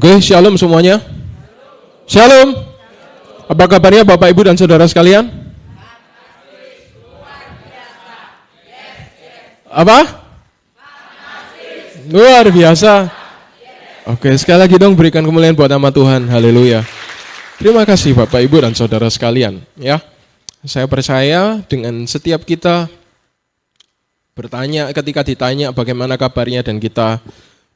Oke, shalom semuanya. Shalom. Apa kabarnya Bapak Ibu dan Saudara sekalian? Apa? Luar biasa. Oke, sekali lagi dong berikan kemuliaan buat nama Tuhan. Haleluya. Terima kasih Bapak Ibu dan Saudara sekalian. Ya, saya percaya dengan setiap kita bertanya, ketika ditanya bagaimana kabarnya dan kita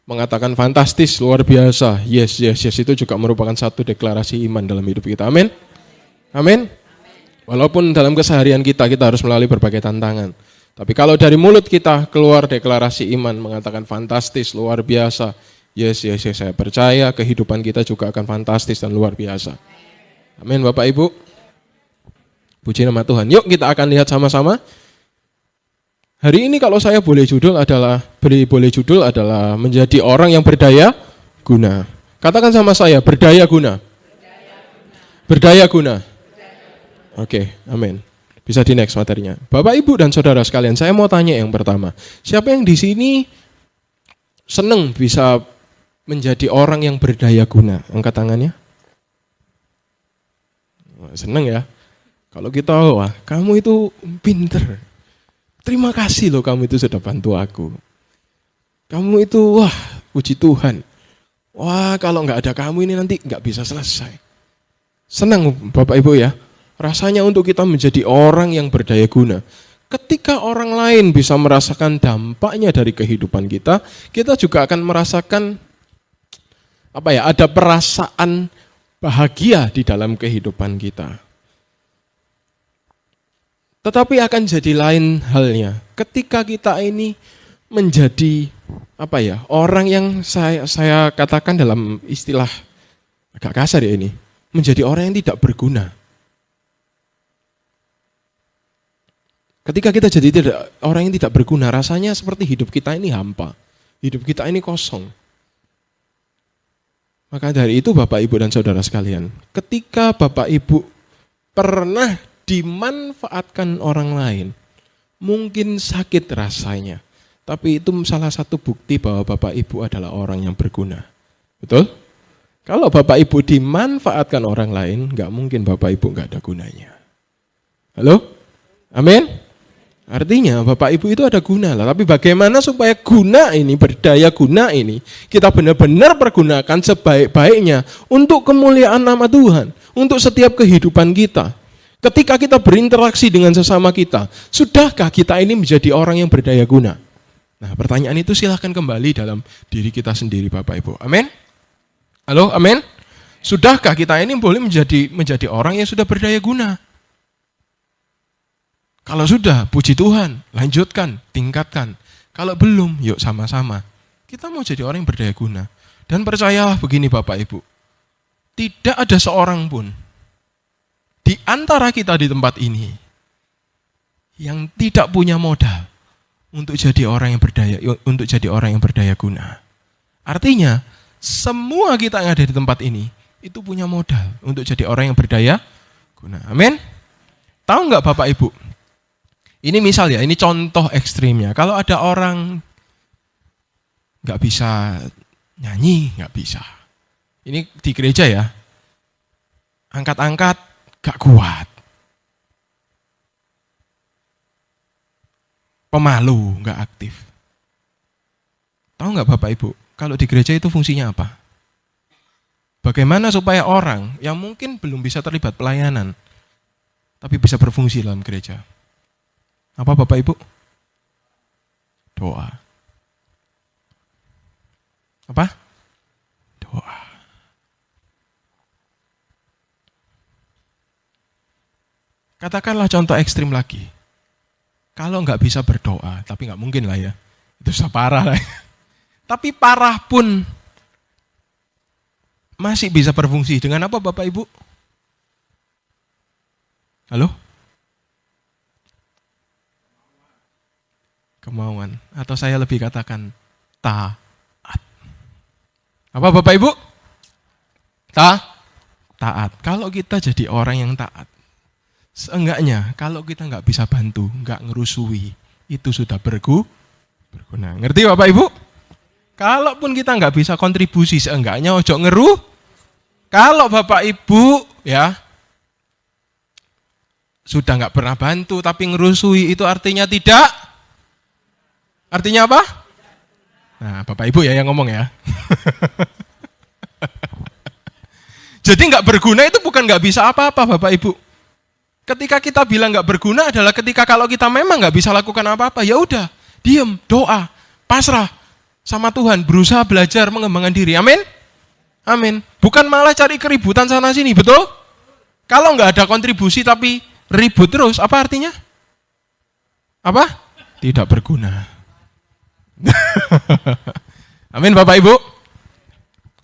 mengatakan fantastis, luar biasa, yes, itu juga merupakan satu deklarasi iman dalam hidup kita. Amin. Amin. Walaupun dalam keseharian kita harus melalui berbagai tantangan. Tapi kalau dari mulut kita keluar deklarasi iman mengatakan fantastis, luar biasa, yes, saya percaya kehidupan kita juga akan fantastis dan luar biasa. Amin Bapak Ibu. Puji nama Tuhan. Yuk kita akan lihat sama-sama. Hari ini kalau saya boleh judul adalah menjadi orang yang berdaya guna. Katakan sama saya, berdaya guna. Berdaya guna. Oke, amin. Bisa di next materinya. Bapak, Ibu, dan Saudara sekalian, saya mau tanya yang pertama. Siapa yang di sini senang bisa menjadi orang yang berdaya guna? Angkat tangannya. Senang ya? Kalau kita, wah kamu itu pinter. Terima kasih loh kamu itu sudah bantu aku. Kamu itu, wah puji Tuhan. Wah kalau nggak ada kamu ini nanti nggak bisa selesai. Senang Bapak Ibu ya. Rasanya untuk kita menjadi orang yang berdaya guna. Ketika orang lain bisa merasakan dampaknya dari kehidupan kita juga akan merasakan ada perasaan bahagia di dalam kehidupan kita. Tetapi akan jadi lain halnya ketika kita ini menjadi orang yang saya katakan dalam istilah agak kasar ya ini, menjadi orang yang tidak berguna. Ketika kita jadi orang yang tidak berguna, rasanya seperti hidup kita ini hampa, hidup kita ini kosong. Maka dari itu Bapak Ibu dan Saudara sekalian, ketika Bapak Ibu pernah dimanfaatkan orang lain, mungkin sakit rasanya, tapi itu salah satu bukti bahwa Bapak Ibu adalah orang yang berguna. Betul? Kalau Bapak Ibu dimanfaatkan orang lain, nggak mungkin Bapak Ibu nggak ada gunanya. Halo? Amin? Artinya Bapak Ibu itu ada guna lah, tapi bagaimana supaya guna ini, berdaya guna ini, kita benar-benar pergunakan sebaik-baiknya untuk kemuliaan nama Tuhan, untuk setiap kehidupan kita. Ketika kita berinteraksi dengan sesama kita, sudahkah kita ini menjadi orang yang berdaya guna? Nah, pertanyaan itu silahkan kembali dalam diri kita sendiri Bapak Ibu. Amin? Halo, amin? Sudahkah kita ini boleh menjadi orang yang sudah berdaya guna? Kalau sudah, puji Tuhan, lanjutkan, tingkatkan. Kalau belum, yuk sama-sama. Kita mau jadi orang yang berdaya guna. Dan percayalah begini Bapak Ibu, tidak ada seorang pun di antara kita di tempat ini yang tidak punya modal untuk jadi orang yang berdaya guna. Artinya, semua kita yang ada di tempat ini itu punya modal untuk jadi orang yang berdaya guna. Amin. Tahu nggak Bapak Ibu? Ini misal ya, ini contoh ekstrimnya. Kalau ada orang nggak bisa nyanyi, nggak bisa. Ini di gereja ya, angkat-angkat gak kuat, pemalu, gak aktif. Tahu gak Bapak Ibu, kalau di gereja itu fungsinya apa? Bagaimana supaya orang yang mungkin belum bisa terlibat pelayanan, tapi bisa berfungsi dalam gereja? Apa Bapak Ibu? Doa. Apa? Doa. Katakanlah contoh ekstrim lagi. Kalau nggak bisa berdoa, tapi nggak mungkin lah ya. Itu sudah parah lah. Tapi parah pun masih bisa berfungsi. Dengan apa Bapak Ibu? Halo? Kemauan. Atau saya lebih katakan taat. Apa Bapak Ibu? Taat. Kalau kita jadi orang yang taat, seenggaknya kalau kita nggak bisa bantu, nggak ngerusui, itu sudah berguna. Ngerti Bapak Ibu? Kalaupun kita nggak bisa kontribusi, seenggaknya ojo ngeruh. Kalau Bapak Ibu ya sudah nggak pernah bantu tapi ngerusui, itu artinya tidak. Artinya apa? Nah, Bapak Ibu ya yang ngomong ya. Jadi nggak berguna itu bukan nggak bisa apa-apa Bapak Ibu. Ketika kita bilang nggak berguna adalah ketika kalau kita memang nggak bisa lakukan apa-apa, ya udah, diem, doa, pasrah sama Tuhan, berusaha belajar mengembangkan diri. Amin. Amin. Bukan malah cari keributan sana sini, betul? Kalau nggak ada kontribusi tapi ribut terus, apa artinya? Apa? Tidak berguna. Amin Bapak Ibu.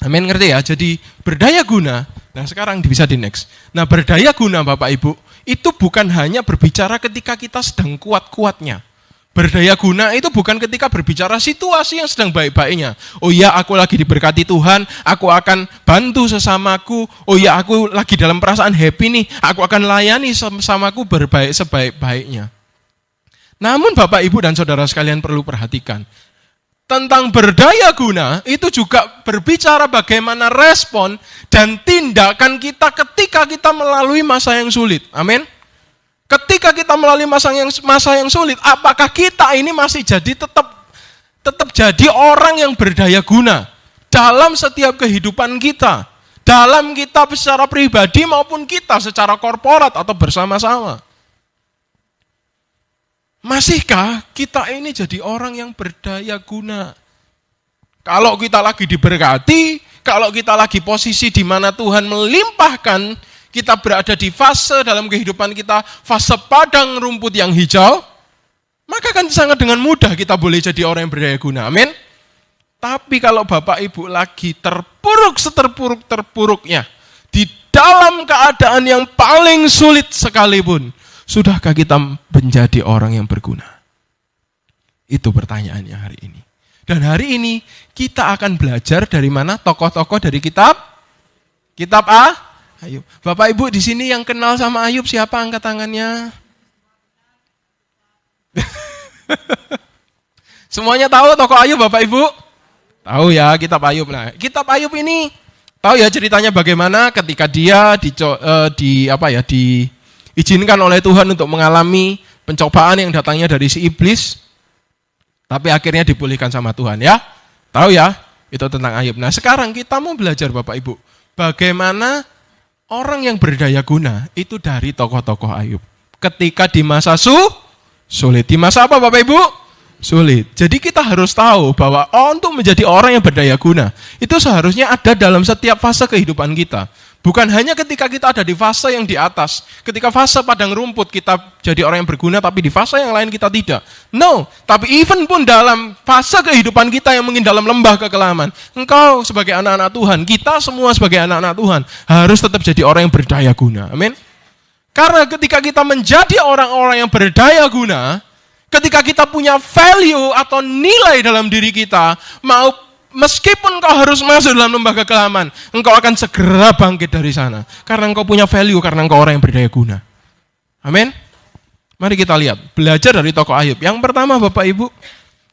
Amin, ngerti ya? Jadi berdaya guna. Nah sekarang bisa di next. Nah berdaya guna Bapak Ibu, itu bukan hanya berbicara ketika kita sedang kuat-kuatnya. Berdaya guna itu bukan ketika berbicara situasi yang sedang baik-baiknya. Oh ya, aku lagi diberkati Tuhan, aku akan bantu sesamaku. Oh ya, aku lagi dalam perasaan happy nih, aku akan layani sesamaku berbaik sebaik-baiknya. Namun Bapak, Ibu, dan Saudara sekalian perlu perhatikan. Tentang berdaya guna itu juga berbicara bagaimana respon dan tindakan kita ketika kita melalui masa yang sulit. Amin. Ketika kita melalui masa yang sulit, apakah kita ini masih jadi tetap jadi orang yang berdaya guna dalam setiap kehidupan kita, dalam kita secara pribadi maupun kita secara korporat atau bersama-sama. Masihkah kita ini jadi orang yang berdaya guna? Kalau kita lagi diberkati, kalau kita lagi posisi di mana Tuhan melimpahkan, kita berada di fase dalam kehidupan kita, fase padang rumput yang hijau, maka kan sangat dengan mudah kita boleh jadi orang yang berdaya guna. Amin. Tapi kalau Bapak Ibu lagi terpuruk seterpuruk-terpuruknya, di dalam keadaan yang paling sulit sekalipun, sudahkah kita menjadi orang yang berguna? Itu pertanyaannya hari ini. Dan hari ini kita akan belajar dari mana? Tokoh-tokoh dari kitab Ayub. Bapak Ibu di sini yang kenal sama Ayub siapa? Angkat tangannya. Semuanya tahu tokoh Ayub Bapak Ibu? Tahu ya kitab Ayub. Nah, kitab Ayub ini tahu ya ceritanya bagaimana ketika dia diizinkan oleh Tuhan untuk mengalami pencobaan yang datangnya dari si iblis, tapi akhirnya dipulihkan sama Tuhan ya. Tahu ya? Itu tentang Ayub. Nah, sekarang kita mau belajar Bapak Ibu, bagaimana orang yang berdaya guna itu dari tokoh-tokoh Ayub. Ketika di masa sulit. Di masa apa Bapak Ibu? Sulit. Jadi kita harus tahu bahwa untuk menjadi orang yang berdaya guna, itu seharusnya ada dalam setiap fase kehidupan kita. Bukan hanya ketika kita ada di fase yang di atas. Ketika fase padang rumput kita jadi orang yang berguna, tapi di fase yang lain kita tidak. No, tapi even pun dalam fase kehidupan kita yang mungkin dalam lembah kekelaman, engkau sebagai anak-anak Tuhan, kita semua sebagai anak-anak Tuhan, harus tetap jadi orang yang berdaya guna. Amin. Karena ketika kita menjadi orang-orang yang berdaya guna, ketika kita punya value atau nilai dalam diri kita, meskipun kau harus masuk dalam lembah kekelaman, engkau akan segera bangkit dari sana. Karena engkau punya value, karena engkau orang yang berdaya guna. Amin. Mari kita lihat, belajar dari tokoh Ayub. Yang pertama Bapak Ibu,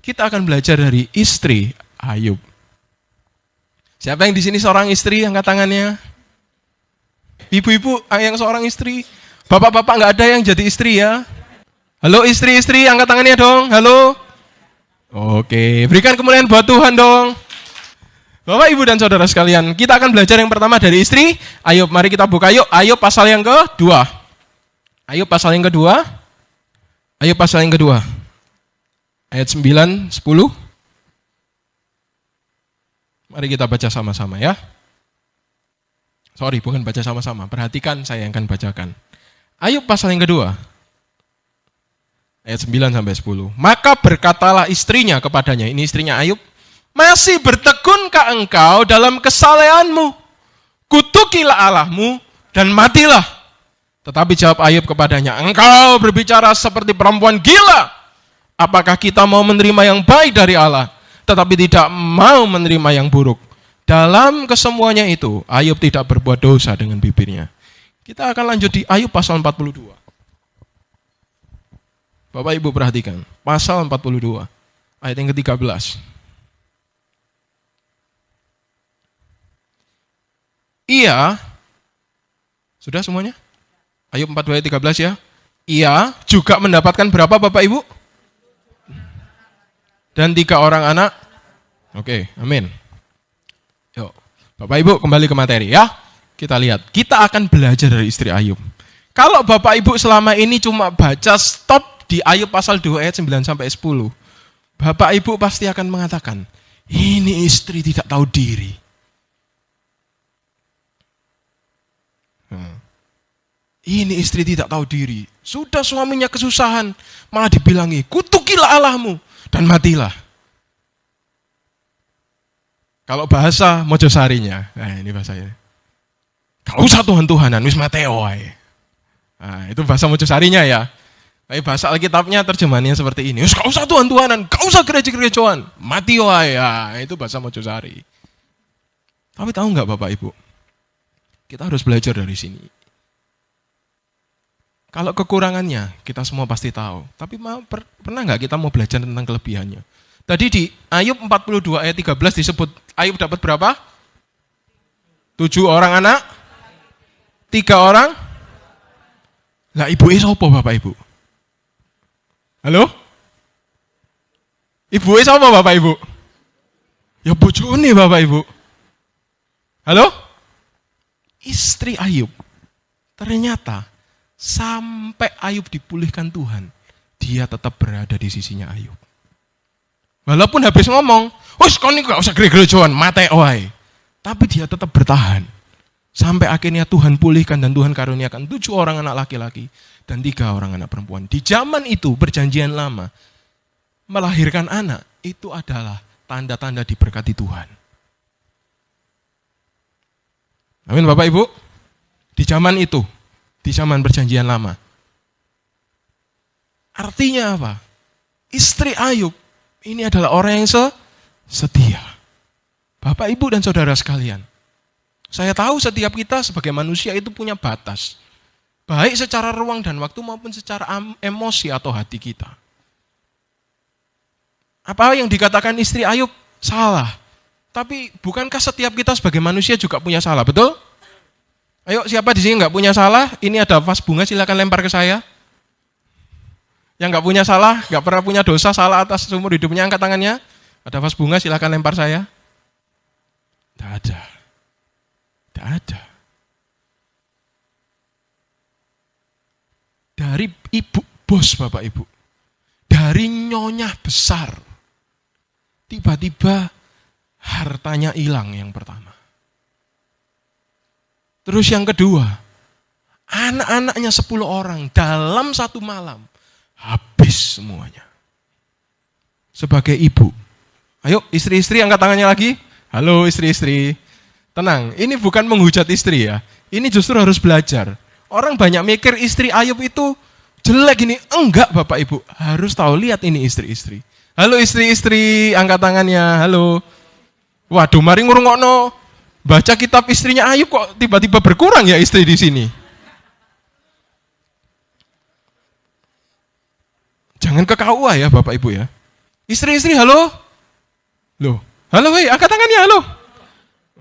kita akan belajar dari istri Ayub. Siapa yang di sini seorang istri? Angkat tangannya. Ibu-ibu yang seorang istri. Bapak-bapak nggak ada yang jadi istri ya? Halo istri-istri, angkat tangannya dong. Halo. Oke, berikan kemuliaan buat Tuhan dong. Bapak, Ibu, dan Saudara sekalian, kita akan belajar yang pertama dari istri Ayub. Mari kita buka yuk, Ayub pasal yang kedua. Ayub pasal yang kedua. Ayub pasal yang kedua. Ayat 9, 10. Mari kita baca sama-sama ya. Sorry, bukan baca sama-sama. Perhatikan, saya yang akan bacakan. Ayub pasal yang kedua. Ayat 9 sampai 10. Maka berkatalah istrinya kepadanya, ini istrinya Ayub, masih bertegunkah engkau dalam kesalehanmu? Kutukilah Allahmu dan matilah. Tetapi jawab Ayub kepadanya, engkau berbicara seperti perempuan gila. Apakah kita mau menerima yang baik dari Allah, tetapi tidak mau menerima yang buruk? Dalam kesemuanya itu, Ayub tidak berbuat dosa dengan bibirnya. Kita akan lanjut di Ayub pasal 42. Bapak Ibu perhatikan, pasal 42, ayat yang ke-13. Ia, sudah semuanya? Ayub 42 ayat 13 ya. Ia juga mendapatkan berapa Bapak Ibu? Dan 3 orang anak. Oke, amin. Yuk, Bapak Ibu kembali ke materi ya. Kita lihat, kita akan belajar dari istri Ayub. Kalau Bapak Ibu selama ini cuma baca stop di Ayub pasal 2 ayat 9 sampai 10, Bapak Ibu pasti akan mengatakan, ini istri tidak tahu diri. Ini istri tidak tahu diri. Sudah suaminya kesusahan, malah dibilangi, kutukilah Allahmu dan matilah. Kalau bahasa Mojosarinya, nah ini bahasanya. Kalau usah Tuhan-Tuhanan, wis mateo wae. Nah, itu bahasa Mojosarinya ya. Tapi bahasa Alkitabnya terjemahannya seperti ini. Gak usah Tuhan-Tuhanan, gak usah gereja-gerejaan, mati wae. Ya, itu bahasa Mojosari. Tapi tahu nggak Bapak Ibu? Kita harus belajar dari sini. Kalau kekurangannya, kita semua pasti tahu. Tapi pernah nggak kita mau belajar tentang kelebihannya? Tadi di Ayub 42 ayat 13 disebut Ayub dapat berapa? 7 orang anak? 3 orang? Lah ibu sapa Bapak Ibu? Halo? Ibu sapa Bapak Ibu? Ya bojone Bapak Ibu. Halo? Istri Ayub. Ternyata sampai Ayub dipulihkan Tuhan, dia tetap berada di sisinya Ayub. Walaupun habis ngomong, wes kon niku gak usah gereja-gerejoan, mate wae. Tapi dia tetap bertahan. Sampai akhirnya Tuhan pulihkan dan Tuhan karuniakan 7 orang anak laki-laki dan 3 orang anak perempuan. Di zaman itu, perjanjian lama, melahirkan anak itu adalah tanda-tanda diberkati Tuhan. Amin Bapak Ibu. Di zaman itu, di zaman perjanjian lama. Artinya apa? Istri Ayub ini adalah orang yang setia. Bapak Ibu dan saudara sekalian. Saya tahu setiap kita sebagai manusia itu punya batas. Baik secara ruang dan waktu maupun secara emosi atau hati kita. Apa yang dikatakan istri Ayub salah. Tapi bukankah setiap kita sebagai manusia juga punya salah, betul? Ayo siapa di sini nggak punya salah? Ini ada vas bunga, silakan lempar ke saya. Yang nggak punya salah, nggak pernah punya dosa salah atas seumur hidupnya, angkat tangannya. Ada vas bunga, silakan lempar saya. Tidak ada. Tidak ada. Dari ibu bos Bapak Ibu. Dari nyonya besar. Tiba-tiba hartanya hilang yang pertama. Terus yang kedua, anak-anaknya 10 orang dalam satu malam habis semuanya. Sebagai ibu, ayo istri-istri angkat tangannya lagi. Halo istri-istri, tenang, ini bukan menghujat istri ya. Ini justru harus belajar. Orang banyak mikir istri Ayub itu jelek ini. Enggak Bapak Ibu, harus tahu lihat ini istri-istri. Halo istri-istri, angkat tangannya, halo. Waduh, mari ngurungokno. Baca kitab istrinya Ayub kok tiba-tiba berkurang ya istri di sini. Jangan ke KUA ya Bapak Ibu ya. Istri-istri halo. Loh, halo hei, angkat tangannya halo.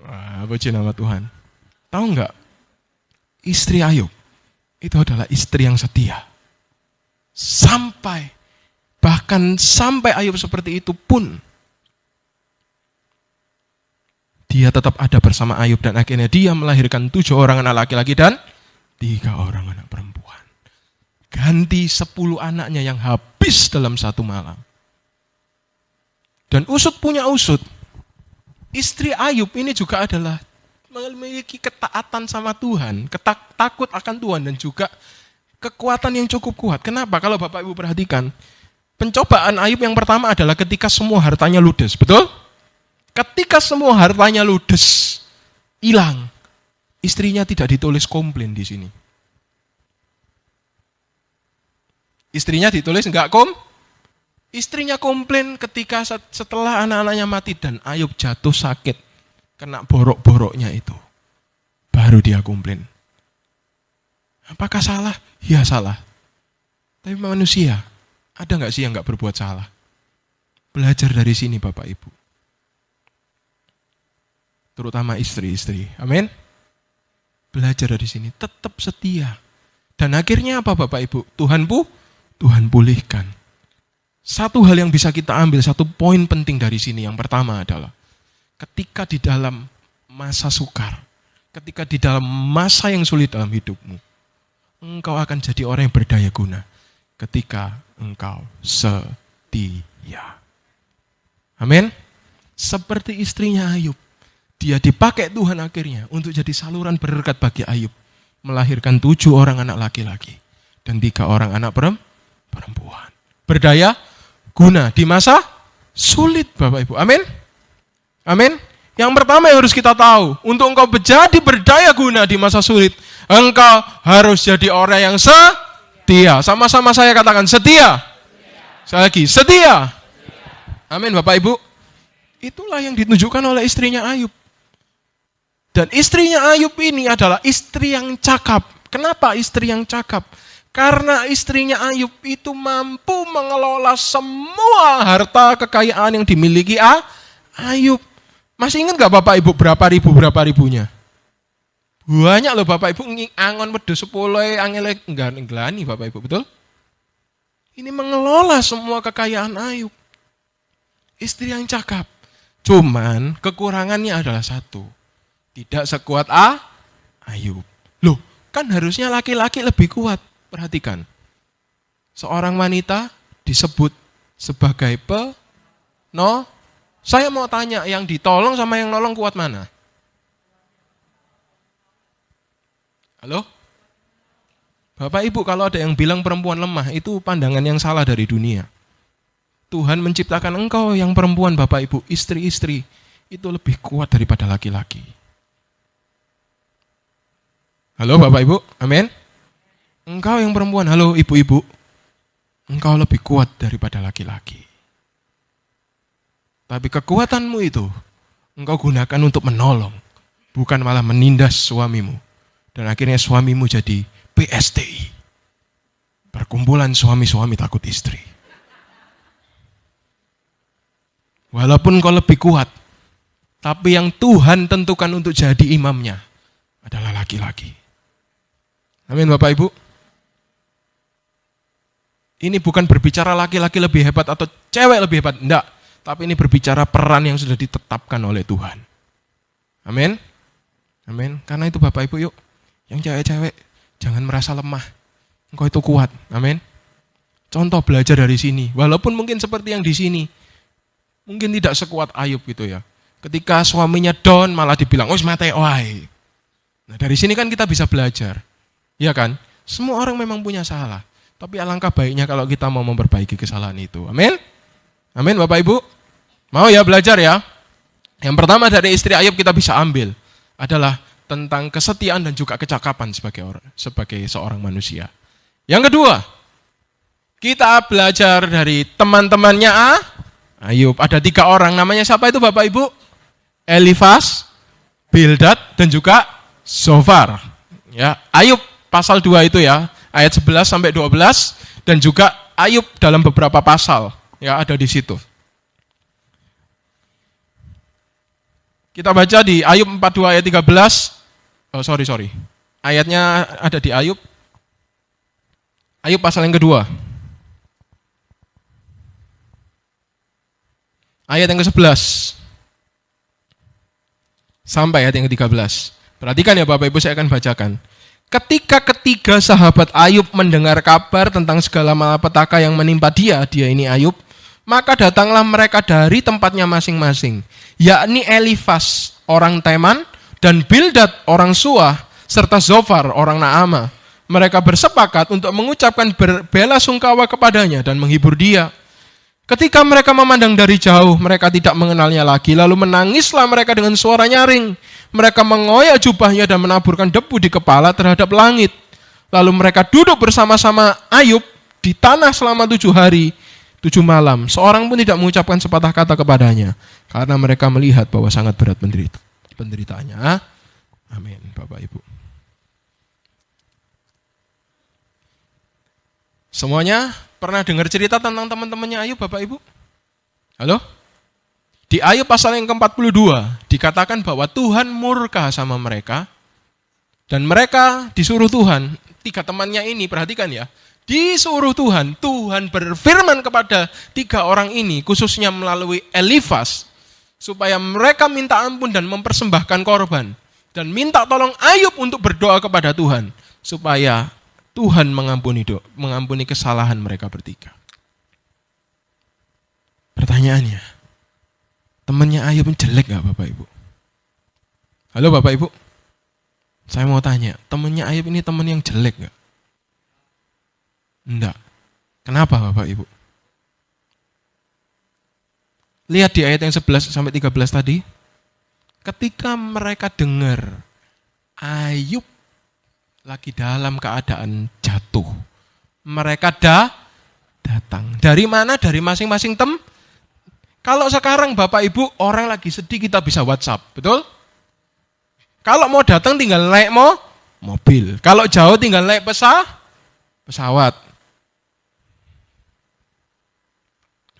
Wah, puji nama Tuhan. Tahu enggak? Istri Ayub itu adalah istri yang setia. Bahkan sampai Ayub seperti itu pun dia tetap ada bersama Ayub dan akhirnya dia melahirkan 7 orang anak laki-laki dan 3 orang anak perempuan. Ganti 10 anaknya yang habis dalam satu malam. Dan usut punya usut. Istri Ayub ini juga adalah memiliki ketaatan sama Tuhan, takut akan Tuhan dan juga kekuatan yang cukup kuat. Kenapa? Kalau Bapak Ibu perhatikan, pencobaan Ayub yang pertama adalah ketika semua hartanya ludes, betul? Ketika semua hartanya ludes, hilang, istrinya tidak ditulis komplain di sini. Istrinya ditulis enggak Istrinya komplain ketika setelah anak-anaknya mati dan Ayub jatuh sakit, kena borok-boroknya itu. Baru dia komplain. Apakah salah? Ya salah. Tapi manusia, ada enggak sih yang enggak berbuat salah? Belajar dari sini Bapak Ibu. Terutama istri-istri. Amin. belajar dari sini, tetap setia. Dan akhirnya apa Bapak Ibu? Tuhan pulihkan. Satu hal yang bisa kita ambil, satu poin penting dari sini, yang pertama adalah ketika di dalam masa sukar, ketika di dalam masa yang sulit dalam hidupmu, engkau akan jadi orang yang berdaya guna ketika engkau setia. Amin. Seperti istrinya Ayub, dia dipakai Tuhan akhirnya untuk jadi saluran berkat bagi Ayub, melahirkan 7 orang anak laki-laki dan 3 orang anak perempuan. Berdaya guna di masa sulit Bapak Ibu. Amin. Amin. Yang pertama yang harus kita tahu, untuk engkau menjadi berdaya guna di masa sulit, engkau harus jadi orang yang setia. Sama-sama saya katakan setia. Sekali lagi, setia. Amin Bapak Ibu. Itulah yang ditunjukkan oleh istrinya Ayub. Dan istrinya Ayub ini adalah istri yang cakap. Kenapa istri yang cakap? Karena istrinya Ayub itu mampu mengelola semua harta kekayaan yang dimiliki Ayub. Masih ingat gak Bapak Ibu berapa ribunya? Banyak loh Bapak Ibu, angon wedhus 10 angel nglani Bapak Ibu, betul? Ini mengelola semua kekayaan Ayub. Istri yang cakap. Cuman kekurangannya adalah satu. Tidak sekuat Ayub. Loh, kan harusnya laki-laki lebih kuat. Perhatikan. Seorang wanita disebut sebagai Saya mau tanya, yang ditolong sama yang nolong kuat mana? Halo? Bapak Ibu, kalau ada yang bilang perempuan lemah, itu pandangan yang salah dari dunia. Tuhan menciptakan engkau yang perempuan Bapak Ibu, istri-istri, itu lebih kuat daripada laki-laki. Halo Bapak Ibu, amin? Engkau yang perempuan, halo ibu-ibu, engkau lebih kuat daripada laki-laki. Tapi kekuatanmu itu, engkau gunakan untuk menolong, bukan malah menindas suamimu. Dan akhirnya suamimu jadi PSTI. Perkumpulan suami-suami takut istri. Walaupun kau lebih kuat, tapi yang Tuhan tentukan untuk jadi imamnya adalah laki-laki. Amin Bapak Ibu. Ini bukan berbicara laki-laki lebih hebat atau cewek lebih hebat, enggak. Tapi ini berbicara peran yang sudah ditetapkan oleh Tuhan. Amin. Amin. Karena itu Bapak Ibu yuk, yang cewek-cewek jangan merasa lemah. Engkau itu kuat. Amin. Contoh belajar dari sini. Walaupun mungkin seperti yang di sini, mungkin tidak sekuat Ayub gitu ya. Ketika suaminya down malah dibilang, "Oh, mate oai." Nah, dari sini kan kita bisa belajar. Iya kan? Semua orang memang punya salah. Tapi alangkah baiknya kalau kita mau memperbaiki kesalahan itu. Amin? Amin Bapak Ibu? Mau ya belajar ya? Yang pertama dari istri Ayub kita bisa ambil adalah tentang kesetiaan dan juga kecakapan sebagai seorang manusia. Yang kedua, kita belajar dari teman-temannya Ayub. Ada 3 orang, namanya siapa itu Bapak Ibu? Elifas, Bildad, dan juga Zofar. Ya, Ayub pasal 2 itu ya, ayat 11 sampai 12, dan juga Ayub dalam beberapa pasal ya ada di situ. Kita baca di Ayub 42 ayat 13. Sorry. Ayatnya ada di Ayub. Ayub pasal yang kedua. Ayat yang ke-11 sampai ayat yang ke-13. Perhatikan ya Bapak Ibu, saya akan bacakan. Ketika ketiga sahabat Ayub mendengar kabar tentang segala malapetaka yang menimpa dia ini Ayub, maka datanglah mereka dari tempatnya masing-masing, yakni Elifas orang Teman dan Bildad orang Suah serta Zofar orang Naama. Mereka bersepakat untuk mengucapkan belasungkawa kepadanya dan menghibur dia. Ketika mereka memandang dari jauh, mereka tidak mengenalnya lagi, lalu menangislah mereka dengan suara nyaring. Mereka mengoyak jubahnya dan menaburkan debu di kepala terhadap langit. Lalu mereka duduk bersama-sama Ayub di tanah selama 7 hari, 7 malam. Seorang pun tidak mengucapkan sepatah kata kepadanya, karena mereka melihat bahwa sangat berat penderitaannya. Amin, Bapak Ibu. Semuanya pernah dengar cerita tentang teman-temannya Ayub, Bapak Ibu? Halo? Di Ayub pasal yang ke-42 dikatakan bahwa Tuhan murka sama mereka Dan mereka disuruh Tuhan, 3 temannya ini, perhatikan ya, disuruh Tuhan berfirman kepada 3 orang ini, khususnya melalui Elifas, supaya mereka minta ampun dan mempersembahkan korban. Dan minta tolong Ayub untuk berdoa kepada Tuhan, supaya Tuhan mengampuni kesalahan mereka bertiga. Pertanyaannya, temannya Ayub jelek gak Bapak Ibu? Halo Bapak Ibu? Saya mau tanya, temannya Ayub ini teman yang jelek gak? Enggak. Kenapa Bapak Ibu? Lihat di ayat yang 11 sampai 13 tadi. Ketika mereka dengar Ayub lagi dalam keadaan jatuh, mereka datang. Dari mana? Dari masing-masing Kalau sekarang Bapak Ibu orang lagi sedih kita bisa WhatsApp, betul? Kalau mau datang tinggal naik mobil. Kalau jauh tinggal naik pesawat.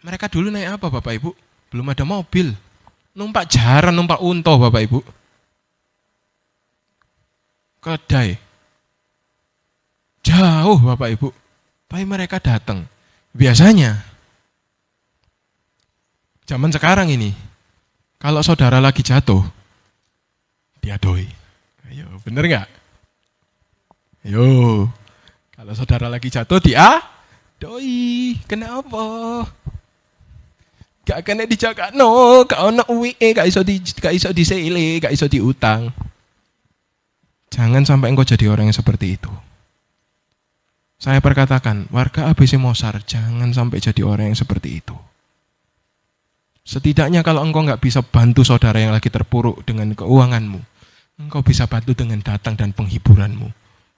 Mereka dulu naik apa Bapak Ibu? Belum ada mobil. Numpak jaran, numpak unta Bapak Ibu. Keledai. Jauh Bapak Ibu. Tapi mereka datang. Biasanya, zaman sekarang ini, kalau saudara lagi jatuh, diadoi. Ayo, bener gak? Ayo, kalau saudara lagi jatuh, diadoi. Kenapa? Gak kena dijaga, no, gak ono UIE, gak iso disele, gak iso diutang. Jangan sampai engkau jadi orang yang seperti itu. Saya perkatakan, warga ABC Mosar, jangan sampai jadi orang yang seperti itu. Setidaknya kalau engkau gak bisa bantu saudara yang lagi terpuruk dengan keuanganmu, engkau bisa bantu dengan datang dan penghiburanmu,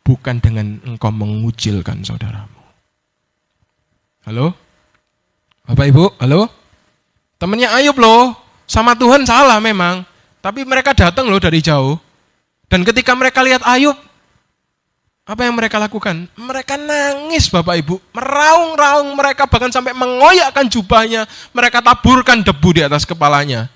bukan dengan engkau mengucilkan saudaramu. Halo? Bapak Ibu, halo? Temannya Ayub loh, sama Tuhan salah memang. Tapi mereka datang loh dari jauh. Dan ketika mereka lihat Ayub, apa yang mereka lakukan? Mereka nangis Bapak Ibu. Meraung-raung mereka bahkan sampai mengoyakkan jubahnya. Mereka taburkan debu di atas kepalanya.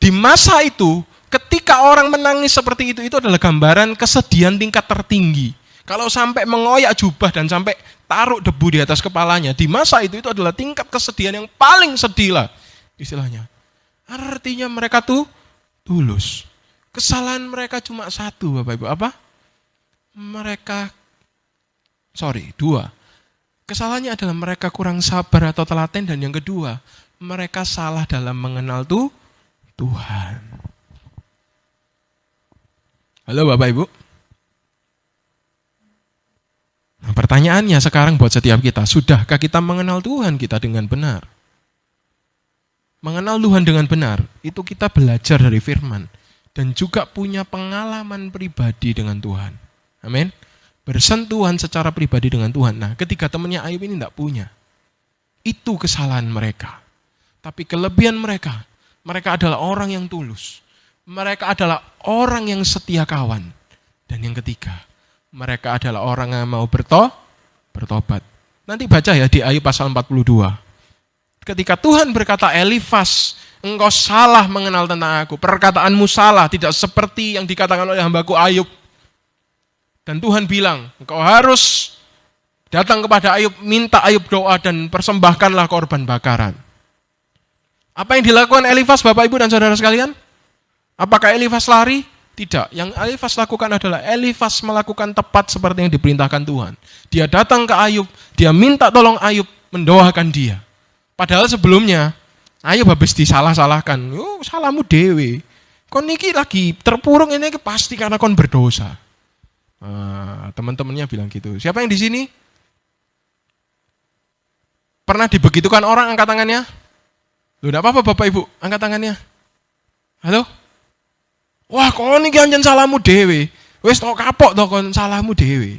Di masa itu, ketika orang menangis seperti itu adalah gambaran kesedihan tingkat tertinggi. Kalau sampai mengoyak jubah dan sampai taruh debu di atas kepalanya, di masa itu adalah tingkat kesedihan yang paling sedih lah istilahnya. Artinya mereka tulus. Kesalahan mereka cuma satu Bapak Ibu, apa? Dua. Kesalahannya adalah mereka kurang sabar atau telaten, dan yang kedua, mereka salah dalam mengenal Tuhan. Halo Bapak Ibu? Nah, pertanyaannya sekarang buat setiap kita, sudahkah kita mengenal Tuhan kita dengan benar? Mengenal Tuhan dengan benar, itu kita belajar dari firman, dan juga punya pengalaman pribadi dengan Tuhan. Amin. Bersentuhan secara pribadi dengan Tuhan. Nah, ketika temannya Ayub ini tidak punya, itu kesalahan mereka. Tapi kelebihan mereka adalah orang yang tulus. Mereka adalah orang yang setia kawan. Dan yang ketiga, mereka adalah orang yang mau bertobat. Nanti baca ya di Ayub pasal 42. Ketika Tuhan berkata, Elifas, engkau salah mengenal tentang aku. Perkataanmu salah, tidak seperti yang dikatakan oleh hambaku Ayub. Dan Tuhan bilang, engkau harus datang kepada Ayub, minta Ayub doa dan persembahkanlah korban bakaran. Apa yang dilakukan Elifas Bapak Ibu dan saudara sekalian? Apakah Elifas lari? Tidak, yang Elifas lakukan adalah Elifas melakukan tepat seperti yang diperintahkan Tuhan. Dia datang ke Ayub, dia minta tolong Ayub mendoakan dia. Padahal sebelumnya Ayub habis disalah-salahkan. Oh, salahmu dewe. Kon niki lagi terpuruk ini pasti karena kon berdosa. Teman-temannya bilang gitu. Siapa yang di sini pernah dibegitukan orang? Angkat tangannya. Loh, enggak apa-apa Bapak Ibu, angkat tangannya. Halo? Wah, kon iki anjen salahmu dhewe. Wis tok kapok to kon salahmu dhewe.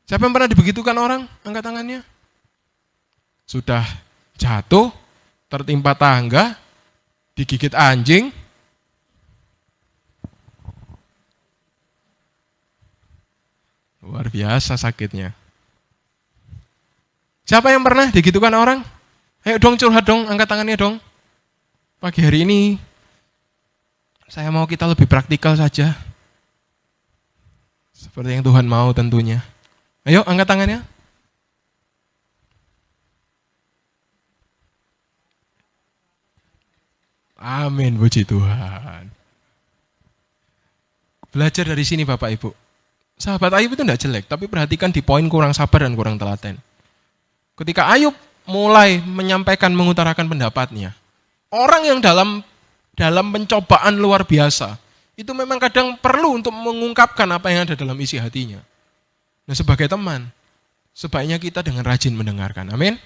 Siapa yang pernah dibegitukan orang? Angkat tangannya. Sudah jatuh, tertimpa tangga, digigit anjing. Luar biasa sakitnya. Siapa yang pernah digitukan orang? Ayo dong curhat dong, angkat tangannya dong. Pagi hari ini saya mau kita lebih praktikal saja. Seperti yang Tuhan mau tentunya. Ayo angkat tangannya. Amin, puji Tuhan. Belajar dari sini Bapak Ibu. Sahabat Ayub itu tidak jelek, tapi perhatikan di poin kurang sabar dan kurang telaten. Ketika Ayub mulai menyampaikan, mengutarakan pendapatnya, orang yang dalam pencobaan luar biasa, itu memang kadang perlu untuk mengungkapkan apa yang ada dalam isi hatinya. Nah sebagai teman, sebaiknya kita dengan rajin mendengarkan, amin.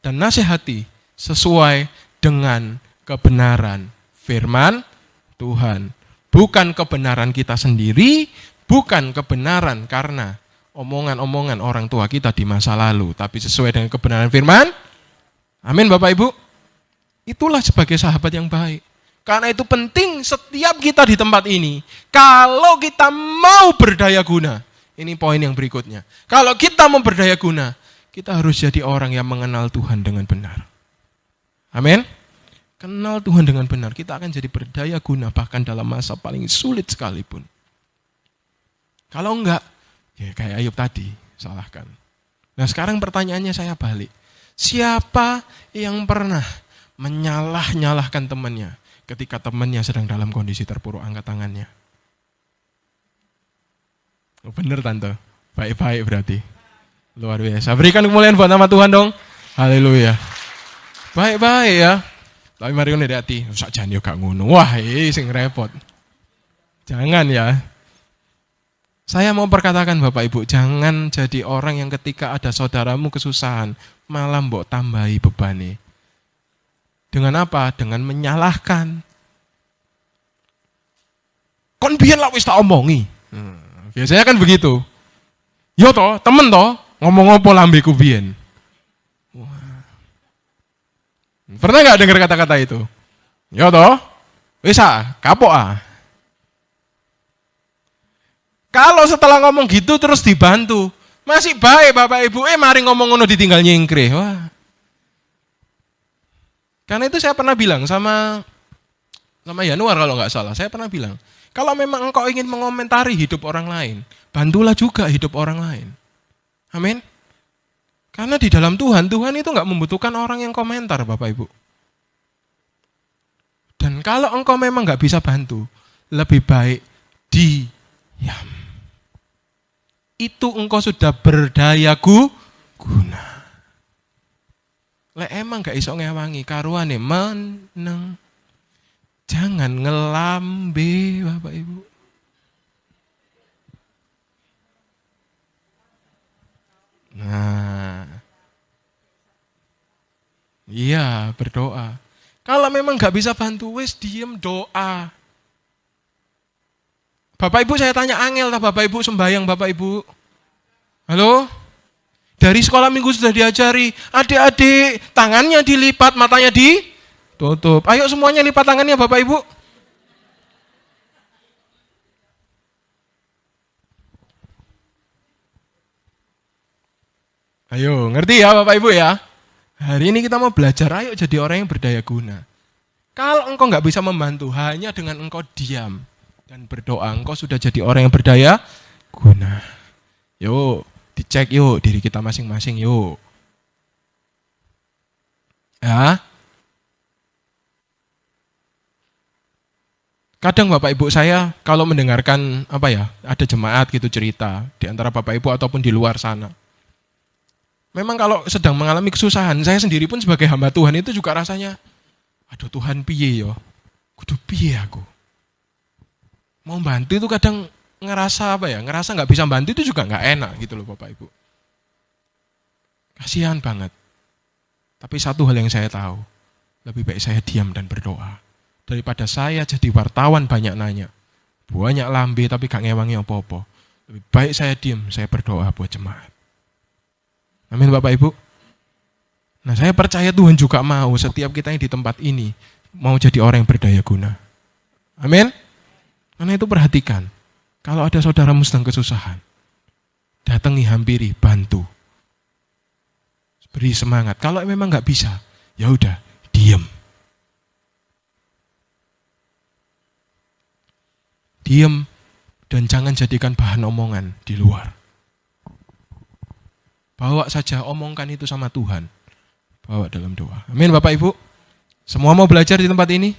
Dan nasihati sesuai dengan kebenaran firman Tuhan. Bukan kebenaran kita sendiri, bukan kebenaran karena omongan-omongan orang tua kita di masa lalu, tapi sesuai dengan kebenaran firman. Amin Bapak Ibu. Itulah sebagai sahabat yang baik. Karena itu penting setiap kita di tempat ini, kalau kita mau berdaya guna, ini poin yang berikutnya. Kalau kita mau berdaya guna, kita harus jadi orang yang mengenal Tuhan dengan benar. Amin. Kenal Tuhan dengan benar, kita akan jadi berdaya guna bahkan dalam masa paling sulit sekalipun. Kalau enggak, ya kayak Ayub tadi, salahkan. Nah sekarang pertanyaannya saya balik. Siapa yang pernah menyalah-nyalahkan temannya ketika temannya sedang dalam kondisi terpuruk? Angkat tangannya. Oh, bener Tante, baik-baik berarti. Luar biasa. Berikan kemuliaan buat nama Tuhan dong. Haleluya. Baik-baik ya. Tapi mari ngene hati, sakjane yo gak ngono. Wah, sing repot. Jangan ya. Saya mau perkatakan Bapak Ibu, jangan jadi orang yang ketika ada saudaramu kesusahan, malah mbok tambahi bebane. Dengan apa? Dengan menyalahkan. Kon biyen lak wis tak omongi. Biasanya kan begitu. Yo toh, temen toh, ngomong apa lambeku biyen. Pernah gak dengar kata-kata itu? Ya toh, wis kapok ah. Kalau setelah ngomong gitu terus dibantu, masih baik Bapak Ibu, mari ngomong ngono ditinggal nyingkrih. Wah. Karena itu saya pernah bilang sama Yanuar kalau nggak salah, saya pernah bilang, kalau memang engkau ingin mengomentari hidup orang lain, bantulah juga hidup orang lain. Amin. Karena di dalam Tuhan itu nggak membutuhkan orang yang komentar Bapak Ibu. Dan kalau engkau memang nggak bisa bantu, lebih baik diam. Itu engkau sudah berdaya guna. Lek emang nggak iso ngewangi, karuane meneng. Jangan ngelambe Bapak Ibu. Nah, iya berdoa. Kalau memang nggak bisa bantu, wes diem doa. Bapak Ibu saya tanya angel lah Bapak Ibu sembahyang Bapak Ibu. Halo? Dari sekolah minggu sudah diajari, adik-adik tangannya dilipat, matanya ditutup. Ayo semuanya lipat tangannya Bapak Ibu. Ayo, ngerti ya Bapak Ibu ya? Hari ini kita mau belajar, ayo jadi orang yang berdaya guna. Kalau engkau nggak bisa membantu, hanya dengan engkau diam dan berdoa, engkau sudah jadi orang yang berdaya guna. Yuk, dicek yuk diri kita masing-masing yuk. Ya. Kadang Bapak Ibu saya kalau mendengarkan ada jemaat gitu cerita di antara Bapak Ibu ataupun di luar sana. Memang kalau sedang mengalami kesusahan, saya sendiri pun sebagai hamba Tuhan itu juga rasanya, aduh Tuhan piye yo, kudu piye aku. Mau bantu itu kadang ngerasa ngerasa nggak bisa bantu itu juga nggak enak gitu loh Bapak Ibu. Kasihan banget. Tapi satu hal yang saya tahu, lebih baik saya diam dan berdoa. Daripada saya jadi wartawan banyak nanya, banyak lambe tapi gak ngewangi apa-apa. Lebih baik saya diam, saya berdoa buat jemaat. Amin Bapak Ibu. Nah saya percaya Tuhan juga mau setiap kita yang di tempat ini mau jadi orang yang berdaya guna. Amin. Karena itu perhatikan, kalau ada saudaramu sedang kesusahan, datangi, hampiri, bantu. Beri semangat. Kalau memang nggak bisa, ya udah, diam. Diam Dan jangan jadikan bahan omongan di luar. Bawa saja, omongkan itu sama Tuhan. Bawa dalam doa. Amin Bapak Ibu. Semua mau belajar di tempat ini?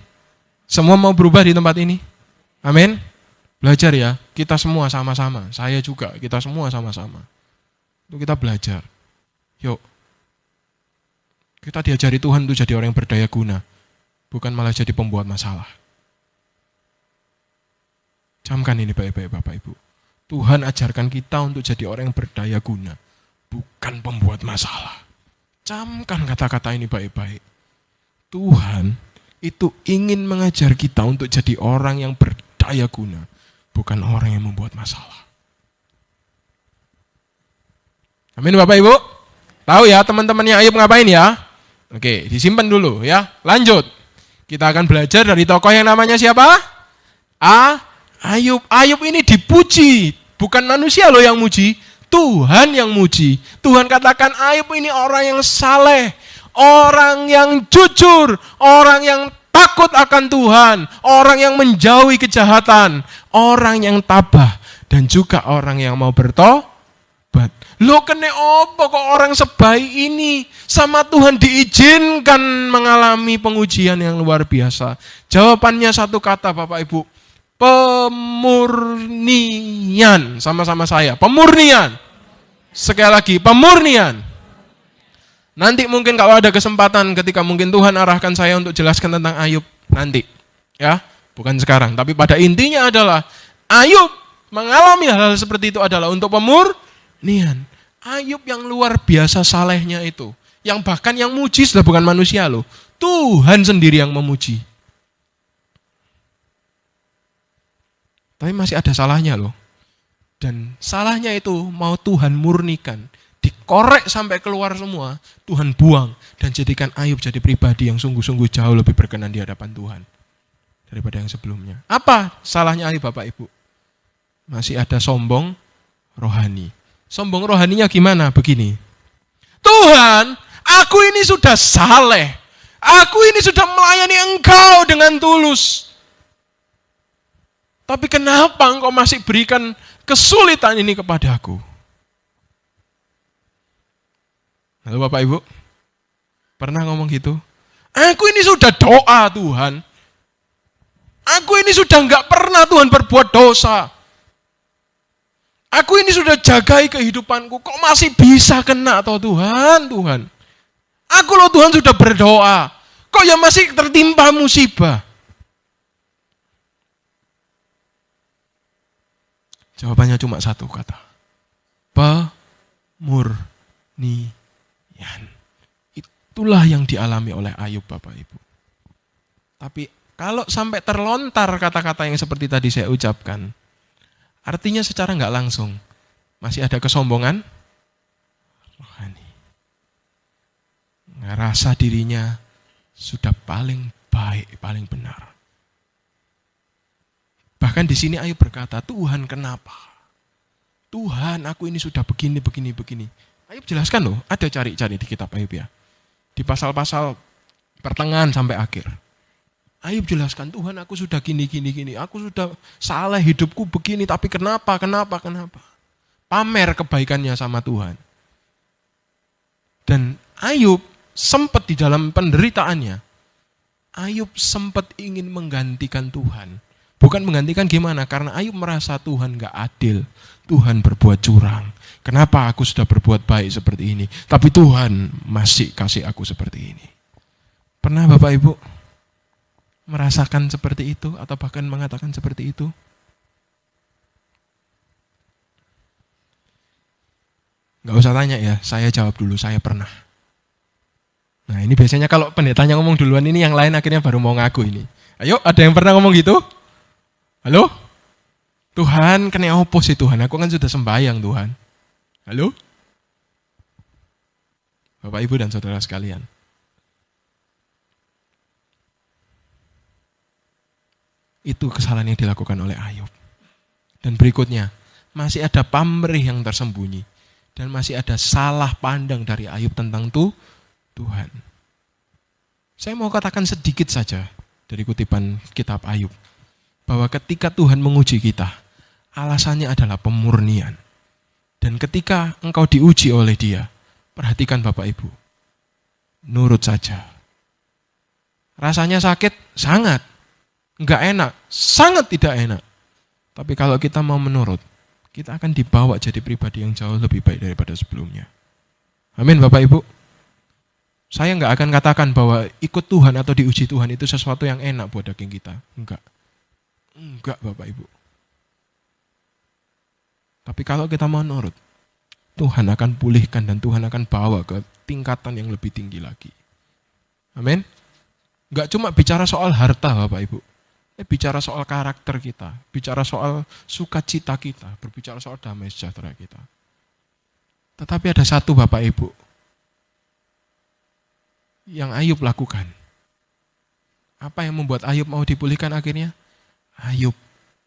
Semua mau berubah di tempat ini? Amin. Belajar ya, kita semua sama-sama. Saya juga, kita semua sama-sama. Itu kita belajar. Yuk. Kita diajari Tuhan untuk jadi orang yang berdaya guna. Bukan malah jadi pembuat masalah. Camkan ini baik-baik Bapak Ibu. Tuhan ajarkan kita untuk jadi orang yang berdaya guna. Bukan pembuat masalah. Camkan kata-kata ini baik-baik. Tuhan itu ingin mengajar kita untuk jadi orang yang berdaya guna. Bukan orang yang membuat masalah. Amin Bapak Ibu. Tahu ya teman-temannya Ayub ngapain ya? Oke, disimpan dulu ya. Lanjut. Kita akan belajar dari tokoh yang namanya siapa? Ayub. Ayub ini dipuji. Bukan manusia loh yang muji. Tuhan yang muji. Tuhan katakan Ayub ini orang yang saleh. Orang yang jujur. Orang yang takut akan Tuhan. Orang yang menjauhi kejahatan. Orang yang tabah. Dan juga orang yang mau bertobat. Lo kene opo kok orang sebaik ini sama Tuhan diizinkan mengalami pengujian yang luar biasa. Jawabannya satu kata Bapak Ibu. Pemurnian. Sama-sama saya. Pemurnian. Sekali lagi, pemurnian. Nanti mungkin kalau ada kesempatan ketika mungkin Tuhan arahkan saya untuk jelaskan tentang Ayub. Nanti. Ya, bukan sekarang. Tapi pada intinya adalah Ayub mengalami hal-hal seperti itu adalah untuk pemurnian. Ayub yang luar biasa salehnya itu. Yang bahkan yang muji sudah bukan manusia loh. Tuhan sendiri yang memuji. Tapi masih ada salahnya loh. Dan salahnya itu mau Tuhan murnikan. Dikorek sampai keluar semua. Tuhan buang. Dan jadikan Ayub jadi pribadi yang sungguh-sungguh jauh lebih berkenan di hadapan Tuhan. Daripada yang sebelumnya. Apa salahnya Ayub Bapak Ibu? Masih ada sombong rohani. Sombong rohaninya gimana? Begini. Tuhan, aku ini sudah saleh. Aku ini sudah melayani Engkau dengan tulus. Tapi kenapa Engkau masih berikan kesulitan ini kepadaku? Halo Bapak Ibu, pernah ngomong gitu? Aku ini sudah doa Tuhan. Aku ini sudah enggak pernah Tuhan berbuat dosa. Aku ini sudah jagai kehidupanku, kok masih bisa kena toh Tuhan, Tuhan. Aku loh Tuhan sudah berdoa, kok ya masih tertimpa musibah. Jawabannya cuma satu kata. Pemurnian. Itulah yang dialami oleh Ayub Bapak Ibu. Tapi kalau sampai terlontar kata-kata yang seperti tadi saya ucapkan, artinya secara nggak langsung masih ada kesombongan rohani. Ngerasa dirinya sudah paling baik, paling benar. Bahkan di sini Ayub berkata, Tuhan kenapa? Tuhan aku ini sudah begini. Ayub jelaskan loh, ada cari-cari di kitab Ayub ya. Di pasal-pasal pertengahan sampai akhir. Ayub jelaskan, Tuhan aku sudah gini. Aku sudah salah hidupku begini, tapi kenapa? Pamer kebaikannya sama Tuhan. Dan Ayub sempat di dalam penderitaannya, Ayub sempat ingin menggantikan Tuhan. Bukan menggantikan gimana? Karena Ayub merasa Tuhan gak adil. Tuhan berbuat curang. Kenapa aku sudah berbuat baik seperti ini? Tapi Tuhan masih kasih aku seperti ini. Pernah Bapak Ibu merasakan seperti itu atau bahkan mengatakan seperti itu? Gak usah tanya ya, saya jawab dulu, saya pernah. Nah ini biasanya kalau pendetanya ngomong duluan ini yang lain akhirnya baru mau ngaku ini. Ayo, ada yang pernah ngomong gitu? Halo? Tuhan, kena opo sih Tuhan? Aku kan sudah sembahyang Tuhan. Halo? Bapak Ibu dan saudara sekalian. Itu kesalahan yang dilakukan oleh Ayub. Dan berikutnya, masih ada pamrih yang tersembunyi. Dan masih ada salah pandang dari Ayub tentang Tuhan. Saya mau katakan sedikit saja dari kutipan kitab Ayub. Bahwa ketika Tuhan menguji kita, alasannya adalah pemurnian. Dan ketika engkau diuji oleh dia, perhatikan Bapak Ibu, nurut saja. Rasanya sakit? Sangat. Enggak enak? Sangat tidak enak. Tapi kalau kita mau menurut, kita akan dibawa jadi pribadi yang jauh lebih baik daripada sebelumnya. Amin Bapak Ibu. Saya enggak akan katakan bahwa ikut Tuhan atau diuji Tuhan itu sesuatu yang enak buat daging kita. Enggak. Enggak Bapak Ibu. Tapi kalau kita mau nurut, Tuhan akan pulihkan dan Tuhan akan bawa ke tingkatan yang lebih tinggi lagi. Amin. Enggak cuma bicara soal harta Bapak Ibu. Bicara soal karakter kita, bicara soal sukacita kita, berbicara soal damai sejahtera kita. Tetapi ada satu Bapak Ibu yang Ayub lakukan. Apa yang membuat Ayub mau dipulihkan akhirnya? Ayub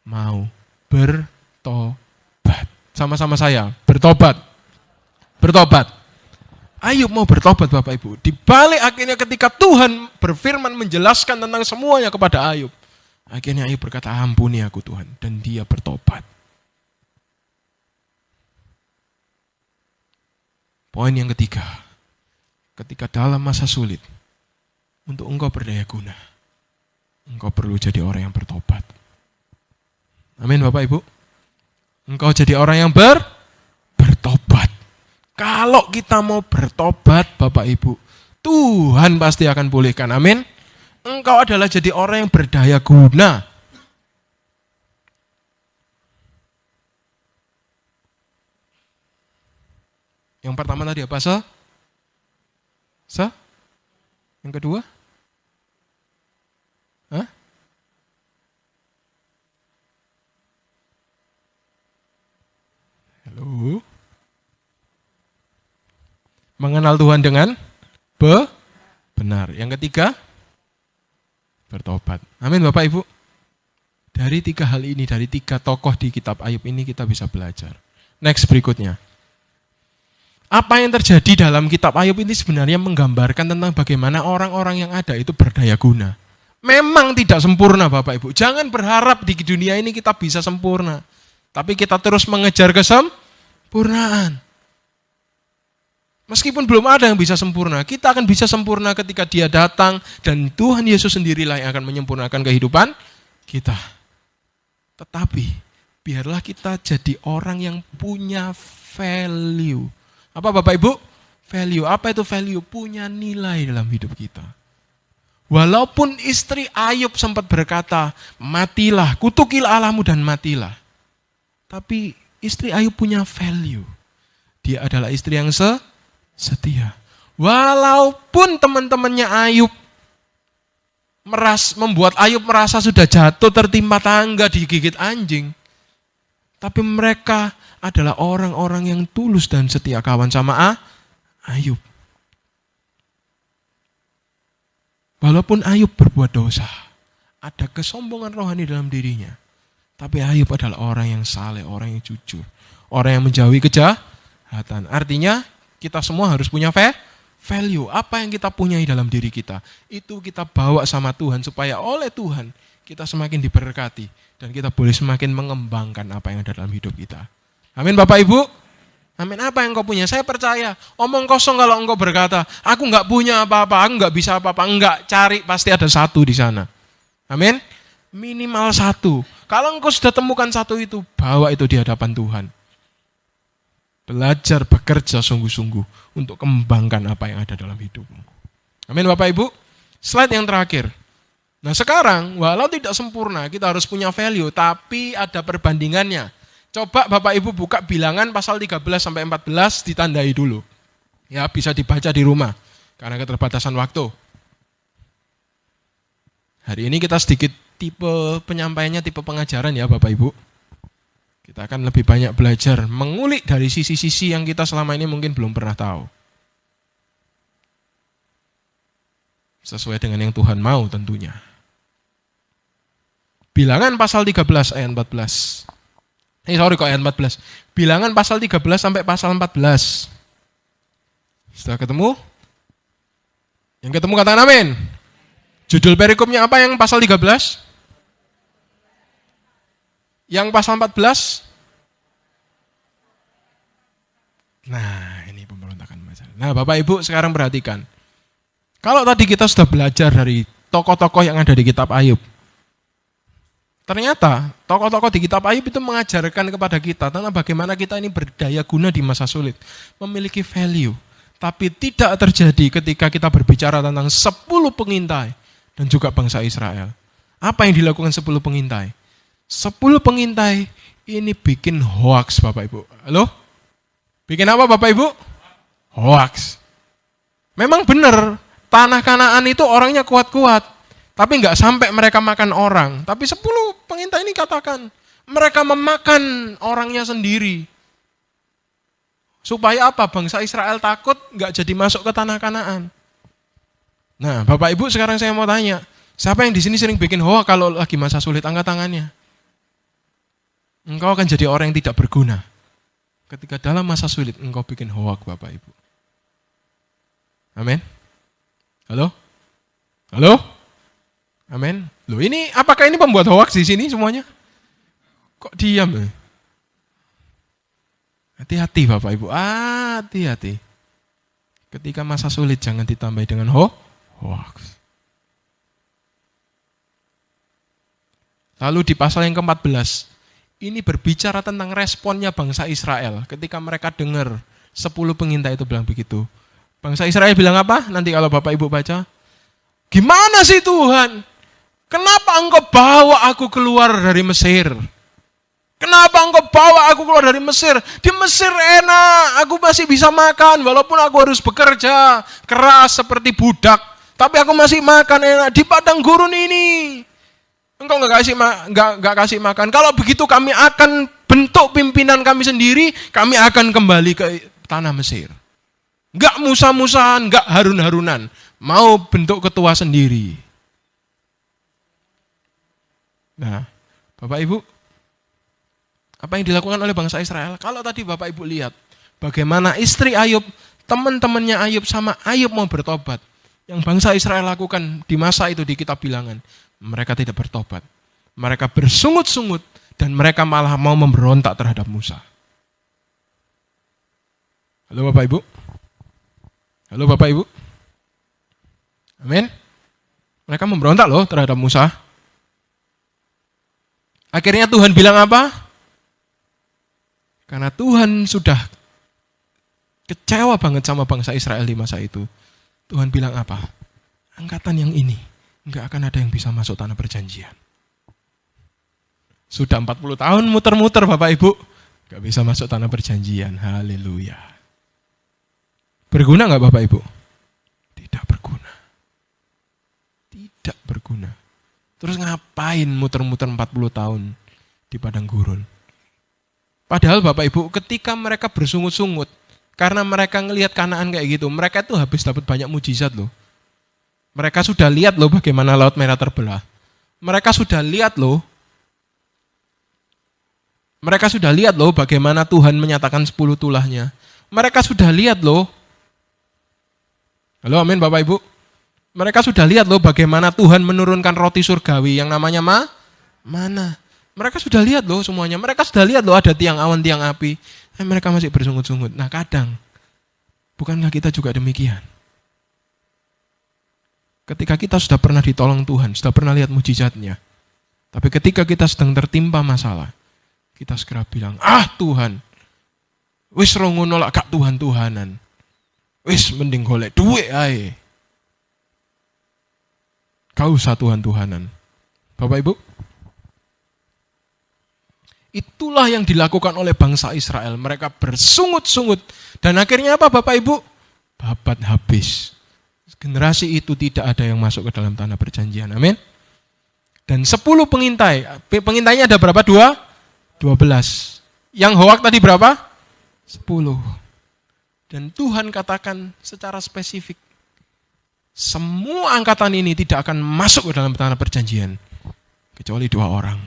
mau bertobat. Sama-sama saya, bertobat. Bertobat. Ayub mau bertobat Bapak Ibu. Di balik akhirnya ketika Tuhan berfirman menjelaskan tentang semuanya kepada Ayub, akhirnya Ayub berkata, ampuni aku Tuhan. Dan dia bertobat. Poin yang ketiga. Ketika dalam masa sulit, untuk engkau berdaya guna, engkau perlu jadi orang yang bertobat. Amin Bapak Ibu. Engkau jadi orang yang bertobat. Kalau kita mau bertobat Bapak Ibu, Tuhan pasti akan pulihkan. Amin. Engkau adalah jadi orang yang berdaya guna. Yang pertama tadi apa? Yang kedua? Hah? Halo? Mengenal Tuhan dengan benar. Yang ketiga? Bertobat. Amin Bapak Ibu. Dari 3 hal ini, dari 3 tokoh di kitab Ayub ini kita bisa belajar. Next berikutnya. Apa yang terjadi dalam kitab Ayub ini sebenarnya menggambarkan tentang bagaimana orang-orang yang ada itu berdaya guna. Memang tidak sempurna Bapak Ibu. Jangan berharap di dunia ini kita bisa sempurna. Tapi kita terus mengejar kesempurnaan. Meskipun belum ada yang bisa sempurna, kita akan bisa sempurna ketika dia datang dan Tuhan Yesus sendirilah yang akan menyempurnakan kehidupan kita. Tetapi, biarlah kita jadi orang yang punya value. Apa Bapak Ibu? Value. Apa itu value? Punya nilai dalam hidup kita. Walaupun istri Ayub sempat berkata, matilah, kutukilah Allahmu dan matilah. Tapi istri Ayub punya value. Dia adalah istri yang setia. Walaupun teman-temannya Ayub membuat Ayub merasa sudah jatuh tertimpa tangga digigit anjing. Tapi mereka adalah orang-orang yang tulus dan setia kawan sama Ayub. Walaupun Ayub berbuat dosa, ada kesombongan rohani dalam dirinya. Tapi Ayub adalah orang yang saleh, orang yang jujur, orang yang menjauhi kejahatan. Artinya kita semua harus punya value. Apa yang kita punyai dalam diri kita, itu kita bawa sama Tuhan supaya oleh Tuhan kita semakin diberkati dan kita boleh semakin mengembangkan apa yang ada dalam hidup kita. Amin Bapak Ibu. Amin. Apa yang kau punya? Saya percaya. Omong kosong kalau engkau berkata, aku enggak punya apa-apa, aku enggak bisa apa-apa. Enggak, cari pasti ada 1 di sana. Amin. Minimal 1. Kalau engkau sudah temukan 1 itu, bawa itu di hadapan Tuhan. Belajar bekerja sungguh-sungguh untuk kembangkan apa yang ada dalam hidupmu. Amin Bapak Ibu. Slide yang terakhir. Nah sekarang, walau tidak sempurna, kita harus punya value, tapi ada perbandingannya. Coba Bapak Ibu buka Bilangan pasal 13 sampai 14, ditandai dulu. Ya, bisa dibaca di rumah karena keterbatasan waktu. Hari ini kita sedikit tipe penyampaiannya, tipe pengajaran ya Bapak Ibu. Kita akan lebih banyak belajar, mengulik dari sisi-sisi yang kita selama ini mungkin belum pernah tahu. Sesuai dengan yang Tuhan mau tentunya. Bilangan pasal 13 ayat 14. Ayat 14. Bilangan pasal 13 sampai pasal 14. Sudah ketemu? Yang ketemu katakan amin. Judul perikopnya apa yang pasal 13? Yang pasal 14. Nah, ini pemberontakan masalah. Nah, Bapak Ibu sekarang perhatikan. Kalau tadi kita sudah belajar dari tokoh-tokoh yang ada di kitab Ayub. Ternyata tokoh-tokoh di kitab Ayub itu mengajarkan kepada kita tentang bagaimana kita ini berdaya guna di masa sulit. Memiliki value. Tapi tidak terjadi ketika kita berbicara tentang 10 pengintai dan juga bangsa Israel. Apa yang dilakukan 10 pengintai? 10 pengintai ini bikin hoaks Bapak Ibu. Halo? Bikin apa Bapak Ibu? Hoaks. Memang benar, tanah Kanaan itu orangnya kuat-kuat. Tapi nggak sampai mereka makan orang. Tapi 10 pengintai ini katakan, mereka memakan orangnya sendiri. Supaya apa? Bangsa Israel takut nggak jadi masuk ke tanah Kanaan. Nah, Bapak Ibu sekarang saya mau tanya, siapa yang di sini sering bikin hoaks kalau lagi masa sulit? Angkat tangannya. Engkau akan jadi orang yang tidak berguna. Ketika dalam masa sulit engkau bikin hoaks Bapak Ibu. Amin. Halo? Halo? Amin. Loh ini, apakah ini pembuat hoaks di sini semuanya? Kok diam? Hati-hati Bapak Ibu, hati-hati. Ketika masa sulit jangan ditambahi dengan hoaks. Lalu di pasal yang ke-14, ini berbicara tentang responnya bangsa Israel ketika mereka dengar 10 pengintai itu bilang begitu. Bangsa Israel bilang apa? Nanti kalau Bapak Ibu baca. Gimana sih Tuhan? Kenapa engkau bawa aku keluar dari Mesir? Kenapa engkau bawa aku keluar dari Mesir? Di Mesir enak, aku masih bisa makan walaupun aku harus bekerja keras seperti budak. Tapi aku masih makan enak di padang gurun ini. Engkau nggak kasih makan. Kalau begitu kami akan bentuk pimpinan kami sendiri, kami akan kembali ke tanah Mesir. Nggak musah-musahan, nggak harun-harunan. Mau bentuk ketua sendiri. Nah, Bapak Ibu, apa yang dilakukan oleh bangsa Israel? Kalau tadi Bapak Ibu lihat, bagaimana istri Ayub, teman-temannya Ayub sama Ayub mau bertobat. Yang bangsa Israel lakukan di masa itu di kitab Bilangan. Mereka tidak bertobat. Mereka bersungut-sungut dan mereka malah mau memberontak terhadap Musa. Halo Bapak Ibu? Halo Bapak Ibu? Amin? Mereka memberontak loh terhadap Musa. Akhirnya Tuhan bilang apa? Karena Tuhan sudah kecewa banget sama bangsa Israel di masa itu. Tuhan bilang apa? Angkatan yang ini enggak akan ada yang bisa masuk tanah perjanjian. Sudah 40 tahun muter-muter Bapak Ibu, enggak bisa masuk tanah perjanjian. Haleluya. Berguna enggak Bapak Ibu? Tidak berguna. Tidak berguna. Terus ngapain muter-muter 40 tahun di padang gurun? Padahal Bapak Ibu ketika mereka bersungut-sungut, karena mereka ngelihat Kanaan kayak gitu, mereka tuh habis dapat banyak mujizat loh. Mereka sudah lihat loh bagaimana Laut Merah terbelah. Mereka sudah lihat loh bagaimana Tuhan menyatakan 10 tulahnya. Mereka sudah lihat loh. Halo amin Bapak Ibu. Mereka sudah lihat loh bagaimana Tuhan menurunkan roti surgawi yang namanya mana. Mereka sudah lihat loh semuanya. Mereka sudah lihat loh ada tiang awan, tiang api. Mereka masih bersungut-sungut. Nah kadang, bukankah kita juga demikian? Ketika kita sudah pernah ditolong Tuhan, sudah pernah lihat mujizatnya. Tapi ketika kita sedang tertimpa masalah, kita segera bilang, Tuhan, wis rongono lak gak Tuhan-Tuhanan. Wis mending golek duit ae. Kau usah Tuhan-Tuhanan. Bapak Ibu, itulah yang dilakukan oleh bangsa Israel. Mereka bersungut-sungut. Dan akhirnya apa Bapak Ibu? Babat habis. Generasi itu tidak ada yang masuk ke dalam tanah perjanjian. Amin. Dan 10 pengintai. Pengintainya ada berapa? 12. Yang hoak tadi berapa? 10. Dan Tuhan katakan secara spesifik, semua angkatan ini tidak akan masuk ke dalam tanah perjanjian. Kecuali 2 orang.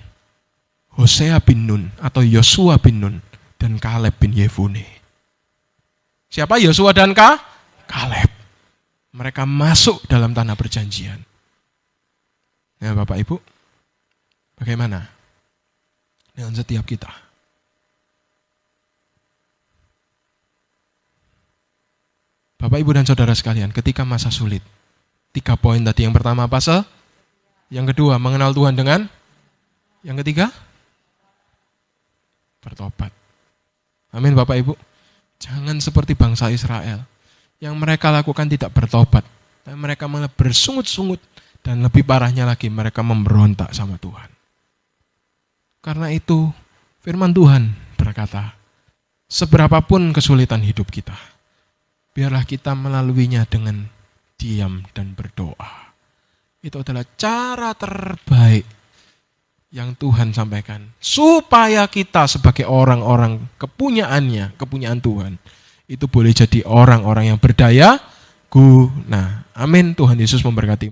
Hosea bin Nun atau Yosua bin Nun dan Kaleb bin Yefune. Siapa Yosua dan Kaleb? Mereka masuk dalam tanah perjanjian. Nah Bapak Ibu, bagaimana? dengan setiap kita. Bapak, Ibu, dan Saudara sekalian, ketika masa sulit, 3 poin tadi. Yang pertama apa, Yang kedua, mengenal Tuhan dengan? Yang ketiga? Bertobat. Amin, Bapak Ibu. Jangan seperti bangsa Israel. Yang mereka lakukan tidak bertobat. Dan mereka malah bersungut-sungut. Dan lebih parahnya lagi, mereka memberontak sama Tuhan. Karena itu, firman Tuhan berkata, seberapapun kesulitan hidup kita, biarlah kita melaluinya dengan diam dan berdoa. Itu adalah cara terbaik yang Tuhan sampaikan. Supaya kita sebagai orang-orang kepunyaan Tuhan, itu boleh jadi orang-orang yang berdaya guna. Amin. Tuhan Yesus memberkati.